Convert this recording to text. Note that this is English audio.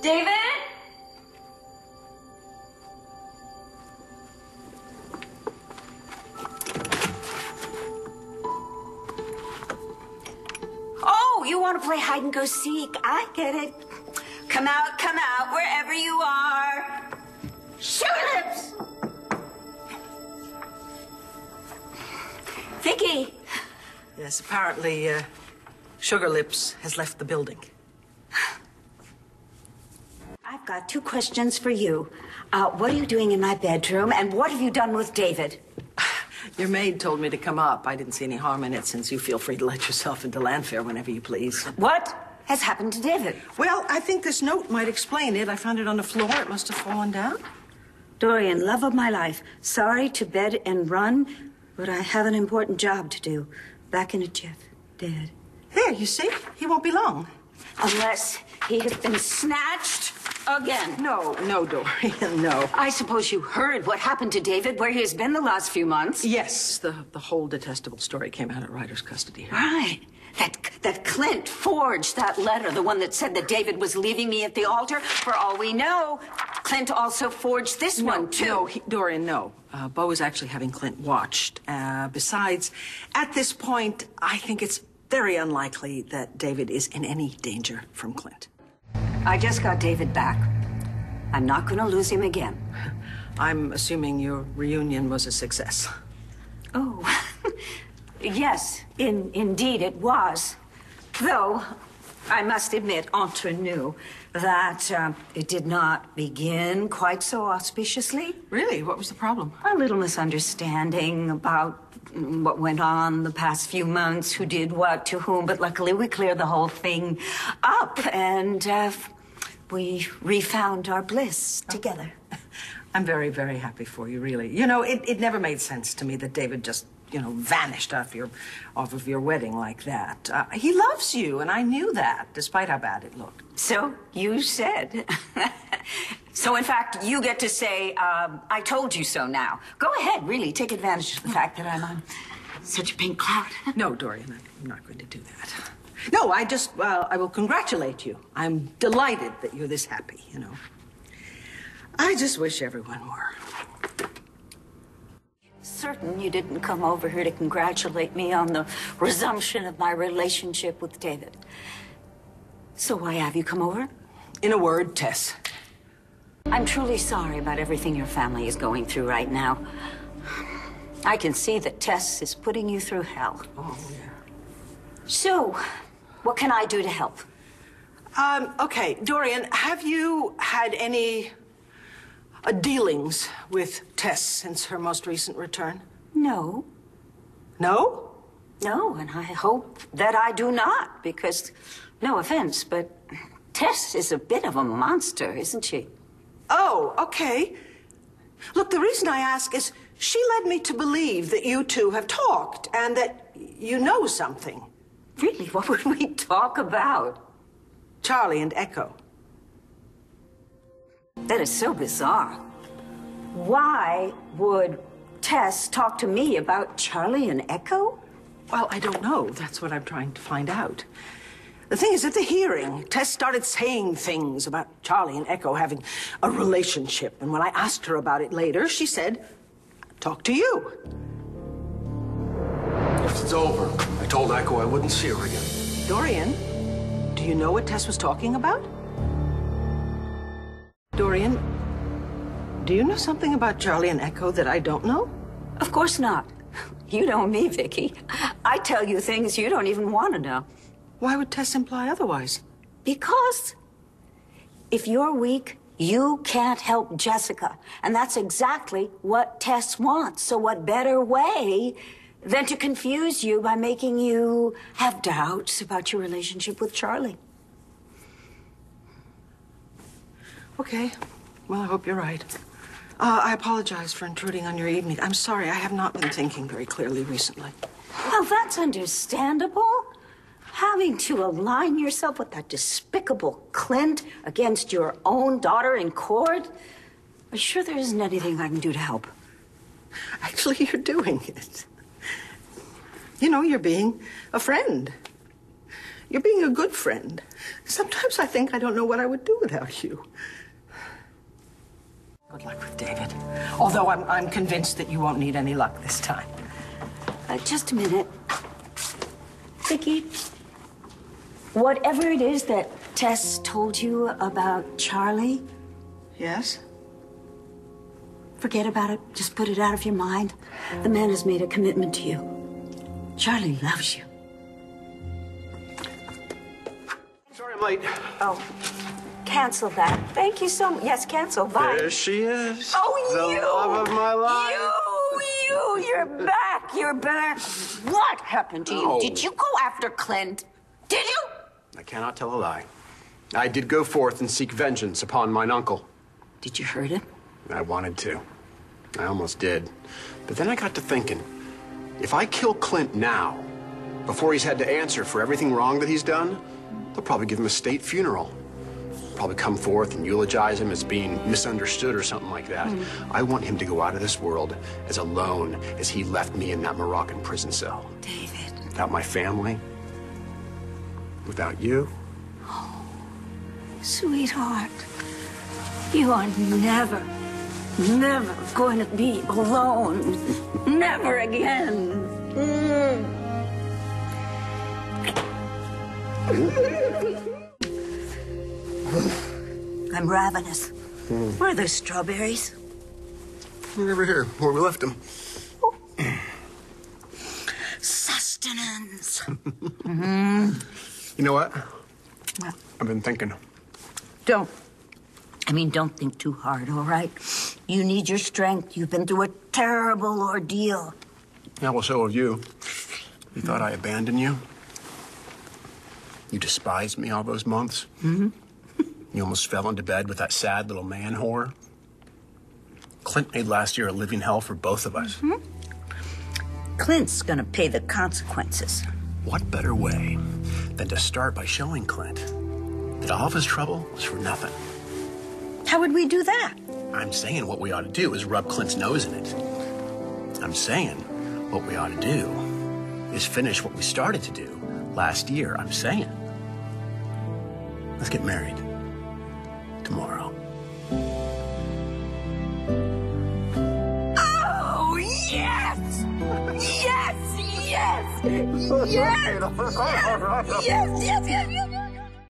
David? Oh, you want to play hide and go seek. I get it. Come out, wherever you are. Sugar Lips! Vicky. Yes, apparently, Sugar Lips has left the building. I've got 2 questions for you. What are you doing in my bedroom, and what have you done with David? Your maid told me to come up. I didn't see any harm in it, since you feel free to let yourself into Landfair whenever you please. What has happened to David? Well, I think this note might explain it. I found it on the floor. It must have fallen down. Dorian, love of my life, sorry to bed and run, but I have an important job to do. Back in a jiff, dead. There, you see? He won't be long. Unless he has been snatched again. No, Dorian, no. I suppose you heard what happened to David, where he has been the last few months. Yes, the whole detestable story came out at Ryder's custody. Right. That Clint forged that letter, the one that said that David was leaving me at the altar. For all we know, Clint also forged this one, too. No, Dorian, no. Bo is actually having Clint watched. Besides, at this point, I think it's very unlikely that David is in any danger from Clint. I just got David back. I'm not going to lose him again. I'm assuming your reunion was a success. Oh, yes, indeed it was. Though, I must admit, entre nous, that it did not begin quite so auspiciously. Really? What was the problem? A little misunderstanding about what went on the past few months, who did what to whom, but luckily we cleared the whole thing up, and we refound our bliss together. I'm very, very happy for you, really. You know, it never made sense to me that David just, vanished off of your wedding like that. He loves you, and I knew that, despite how bad it looked. So you said. So, in fact, you get to say, I told you so now. Go ahead, really, take advantage of the fact that I'm on such a pink cloud. No, Dorian, I'm not going to do that. No, I will congratulate you. I'm delighted that you're this happy, I just wish everyone were. Certain you didn't come over here to congratulate me on the resumption of my relationship with David. So why have you come over? In a word, Tess. I'm truly sorry about everything your family is going through right now. I can see that Tess is putting you through hell. Oh, yeah. So, what can I do to help? Okay, Dorian, have you had any dealings with Tess since her most recent return? No. No? No, and I hope that I do not, because, no offense, but Tess is a bit of a monster, isn't she? Oh, okay. Look, the reason I ask is she led me to believe that you two have talked and that you know something. Really, what would we talk about? Charlie and Echo. That is so bizarre. Why would Tess talk to me about Charlie and Echo? Well, I don't know. That's what I'm trying to find out. The thing is, at the hearing, Tess started saying things about Charlie and Echo having a relationship. And when I asked her about it later, she said, talk to you. It's over. I told Echo I wouldn't see her again. Dorian, do you know what Tess was talking about? Dorian, do you know something about Charlie and Echo that I don't know? Of course not. You know me, Vicky. I tell you things you don't even want to know. Why would Tess imply otherwise? Because if you're weak, you can't help Jessica. And that's exactly what Tess wants. So what better way than to confuse you by making you have doubts about your relationship with Charlie? Okay. Well, I hope you're right. I apologize for intruding on your evening. I'm sorry, I have not been thinking very clearly recently. Well, that's understandable. Having to align yourself with that despicable Clint against your own daughter in court? Are you sure there isn't anything I can do to help? Actually, you're doing it. You're being a friend. You're being a good friend. Sometimes I think I don't know what I would do without you. Good luck with David. Although I'm convinced that you won't need any luck this time. Just a minute. Vicki, whatever it is that Tess told you about Charlie, Yes? forget about it. Just put it out of your mind. The man has made a commitment to you. Charlie loves you. Sorry I'm late. Oh, cancel that. Thank you so much. Yes, cancel. Bye. There she is. Oh, the you! love of my life. You're back. You're back. What happened to you? No. Did you go after Clint? Did you? I cannot tell a lie. I did go forth and seek vengeance upon mine uncle. Did you hurt him? I wanted to. I almost did. But then I got to thinking, if I kill Clint now, before he's had to answer for everything wrong that he's done, they'll probably give him a state funeral. Probably come forth and eulogize him as being misunderstood or something like that. I want him to go out of this world as alone as he left me in that Moroccan prison cell. David. Without my family, without you. Sweetheart, you are never going to be alone. Never again. I'm ravenous. Where are those strawberries? They're over here, where we left him. Sustenance. You know what? Well, I've been thinking. don't think too hard, all right? You need your strength. You've been through a terrible ordeal. Yeah, well, so have you. You thought I abandoned you? You despised me all those months? Mm-hmm. You almost fell into bed with that sad little man whore? Clint made last year a living hell for both of us. Mm-hmm. Clint's gonna pay the consequences. What better way than to start by showing Clint that all of his trouble was for nothing? How would we do that? I'm saying what we ought to do is rub Clint's nose in it. I'm saying what we ought to do is finish what we started to do last year. I'm saying, let's get married tomorrow. Oh, yes! Yes! Yes! Yes! Yes! Yes! Yes! Yes! Yes!